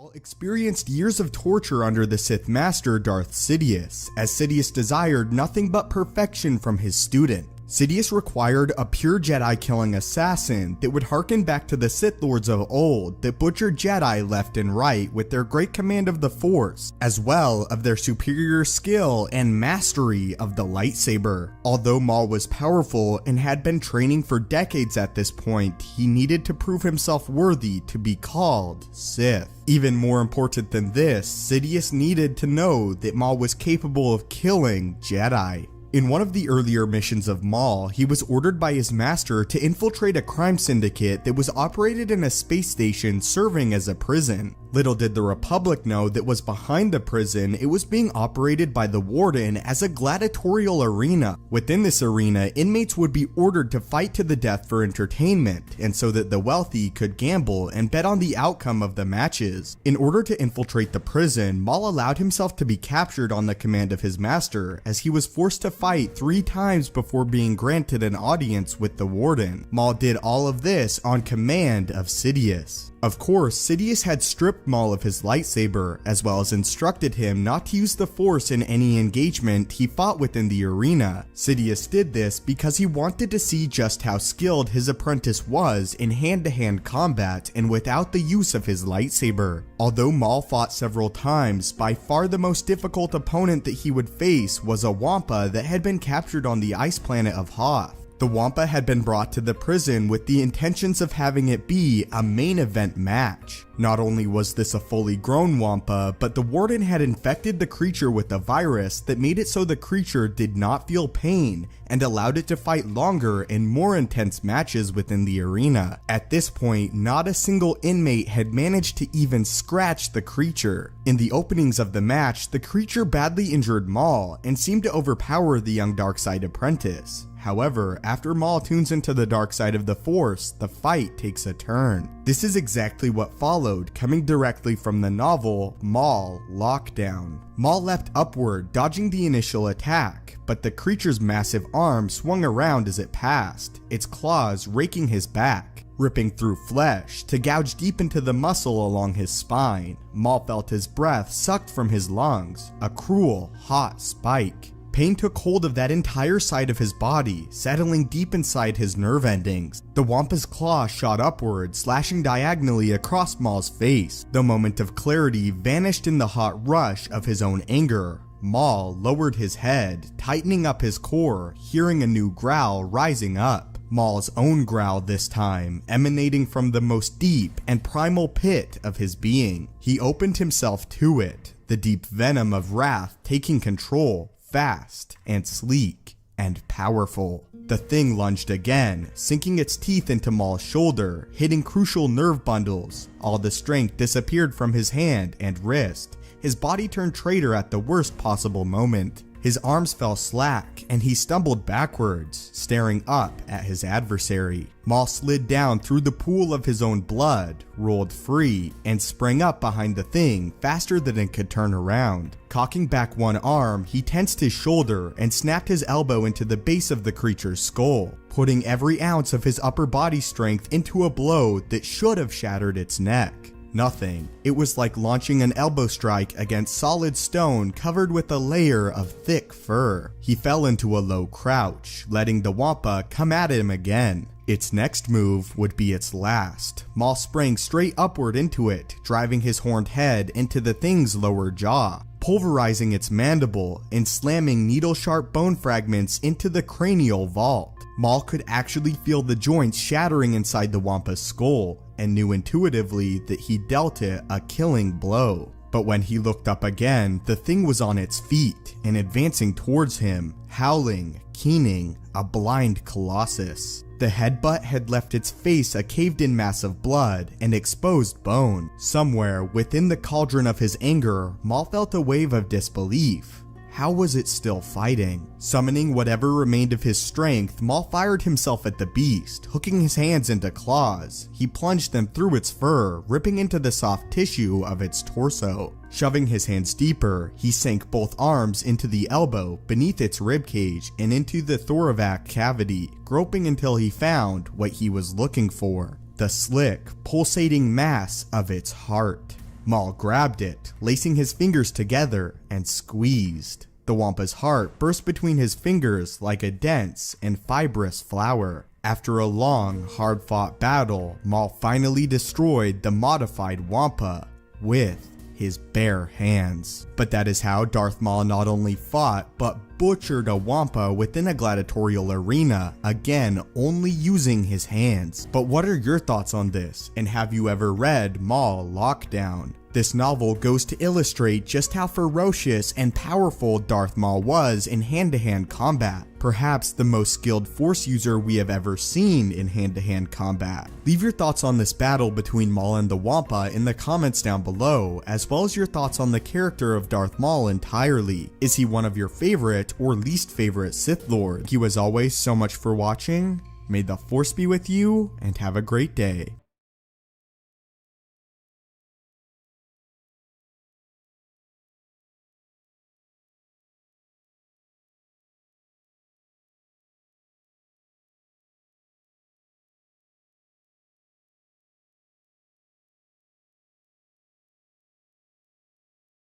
Maul experienced years of torture under the Sith Master Darth Sidious, as Sidious desired nothing but perfection from his student. Sidious required a pure Jedi-killing assassin that would harken back to the Sith Lords of old that butchered Jedi left and right with their great command of the Force, as well of their superior skill and mastery of the lightsaber. Although Maul was powerful and had been training for decades at this point, he needed to prove himself worthy to be called Sith. Even more important than this, Sidious needed to know that Maul was capable of killing Jedi. In one of the earlier missions of Maul, he was ordered by his master to infiltrate a crime syndicate that was operated in a space station serving as a prison. Little did the Republic know that was behind the prison, it was being operated by the Warden as a gladiatorial arena. Within this arena, inmates would be ordered to fight to the death for entertainment, and so that the wealthy could gamble and bet on the outcome of the matches. In order to infiltrate the prison, Maul allowed himself to be captured on the command of his master, as he was forced to fight 3 times before being granted an audience with the Warden. Maul did all of this on command of Sidious. Of course, Sidious had stripped Maul of his lightsaber, as well as instructed him not to use the Force in any engagement he fought within the arena. Sidious did this because he wanted to see just how skilled his apprentice was in hand-to-hand combat and without the use of his lightsaber. Although Maul fought several times, by far the most difficult opponent that he would face was a Wampa that had been captured on the ice planet of Hoth. The Wampa had been brought to the prison with the intentions of having it be a main event match. Not only was this a fully grown Wampa, but the Warden had infected the creature with a virus that made it so the creature did not feel pain and allowed it to fight longer and more intense matches within the arena. At this point, not a single inmate had managed to even scratch the creature. In the openings of the match, the creature badly injured Maul and seemed to overpower the young Darkseid apprentice. However, after Maul tunes into the dark side of the Force, the fight takes a turn. This is exactly what followed, coming directly from the novel Maul Lockdown. Maul leapt upward, dodging the initial attack, but the creature's massive arm swung around as it passed, its claws raking his back, ripping through flesh to gouge deep into the muscle along his spine. Maul felt his breath sucked from his lungs, a cruel, hot spike. Pain took hold of that entire side of his body, settling deep inside his nerve endings. The Wampa's claw shot upward, slashing diagonally across Maul's face. The moment of clarity vanished in the hot rush of his own anger. Maul lowered his head, tightening up his core, hearing a new growl rising up. Maul's own growl this time, emanating from the most deep and primal pit of his being. He opened himself to it, the deep venom of wrath taking control. Fast and sleek and powerful. The thing lunged again, sinking its teeth into Maul's shoulder, hitting crucial nerve bundles. All the strength disappeared from his hand and wrist. His body turned traitor at the worst possible moment. His arms fell slack, and he stumbled backwards, staring up at his adversary. Maul slid down through the pool of his own blood, rolled free, and sprang up behind the thing faster than it could turn around. Cocking back one arm, he tensed his shoulder and snapped his elbow into the base of the creature's skull, putting every ounce of his upper body strength into a blow that should have shattered its neck. Nothing. It was like launching an elbow strike against solid stone covered with a layer of thick fur. He fell into a low crouch, letting the Wampa come at him again. Its next move would be its last. Maul sprang straight upward into it, driving his horned head into the thing's lower jaw, pulverizing its mandible and slamming needle-sharp bone fragments into the cranial vault. Maul could actually feel the joints shattering inside the Wampa's skull, and knew intuitively that he dealt it a killing blow. But when he looked up again, the thing was on its feet and advancing towards him, howling, keening, a blind colossus. The headbutt had left its face a caved-in mass of blood and exposed bone. Somewhere within the cauldron of his anger, Maul felt a wave of disbelief. How was it still fighting? Summoning whatever remained of his strength, Maul fired himself at the beast, hooking his hands into claws. He plunged them through its fur, ripping into the soft tissue of its torso. Shoving his hands deeper, he sank both arms into the elbow, beneath its ribcage, and into the thoracic cavity, groping until he found what he was looking for. The slick, pulsating mass of its heart. Maul grabbed it, lacing his fingers together, and squeezed. The Wampa's heart burst between his fingers like a dense and fibrous flower. After a long, hard-fought battle, Maul finally destroyed the modified Wampa with his bare hands. But that is how Darth Maul not only fought, but butchered a Wampa within a gladiatorial arena, again only using his hands. But what are your thoughts on this, and have you ever read Maul Lockdown? This novel goes to illustrate just how ferocious and powerful Darth Maul was in hand-to-hand combat, perhaps the most skilled Force user we have ever seen in hand-to-hand combat. Leave your thoughts on this battle between Maul and the Wampa in the comments down below, as well as your thoughts on the character of Darth Maul entirely. Is he one of your favorite or least favorite Sith Lord? Thank you as always so much for watching. May the Force be with you, and have a great day.